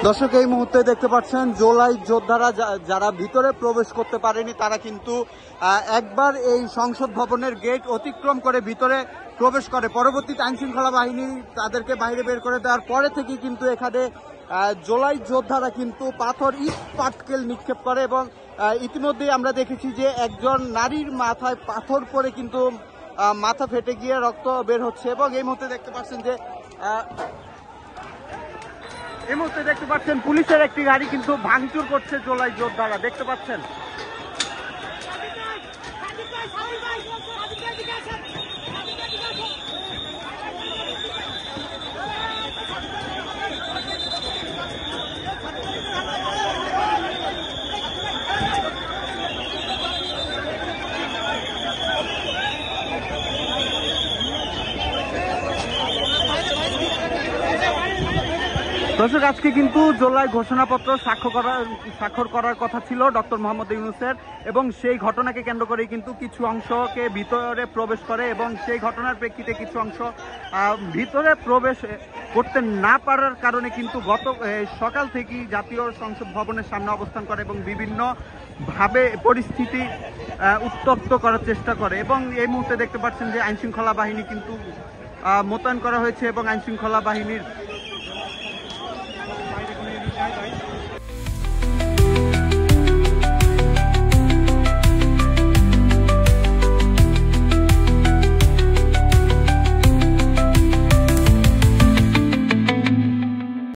দর্শক, এই মুহূর্তে দেখতে পাচ্ছেন জুলাই যোদ্ধারা যারা ভিতরে প্রবেশ করতে পারেনি তারা কিন্তু একবার এই সংসদ ভবনের গেট অতিক্রম করে ভিতরে প্রবেশ করে। পরবর্তীতে আইন শৃঙ্খলা বাহিনী তাদেরকে বাইরে বের করে দেওয়ার পরে থেকে কিন্তু এখানে জুলাই যোদ্ধারা কিন্তু পাথর, ইট পাটকেল নিক্ষেপ করে এবং ইতিমধ্যেই আমরা দেখেছি যে একজন নারীর মাথায় পাথর পড়ে কিন্তু মাথা ফেটে গিয়ে রক্ত বের হচ্ছে। এবং এই মুহূর্তে দেখতে পাচ্ছেন পুলিশের একটি গাড়ি কিন্তু ভাঙচুর করছে জুলাই যোদ্ধারা, দেখতে পাচ্ছেন। দর্শক, আজকে কিন্তু জুলাই ঘোষণাপত্র স্বাক্ষর করার কথা ছিল ডক্টর মোহাম্মদ ইউনূসের, এবং সেই ঘটনাকে কেন্দ্র করে কিন্তু কিছু অংশকে ভিতরে প্রবেশ করে এবং সেই ঘটনার প্রেক্ষিতে কিছু অংশ ভিতরে প্রবেশ করতে না পারার কারণে কিন্তু গত সকাল থেকেই জাতীয় সংসদ ভবনের সামনে অবস্থান করে এবং বিভিন্ন ভাবে পরিস্থিতি উত্তপ্ত করার চেষ্টা করে। এবং এই মুহূর্তে দেখতে পাচ্ছেন যে আইনশৃঙ্খলা বাহিনী কিন্তু মোতায়েন করা হয়েছে এবং আইনশৃঙ্খলা বাহিনীর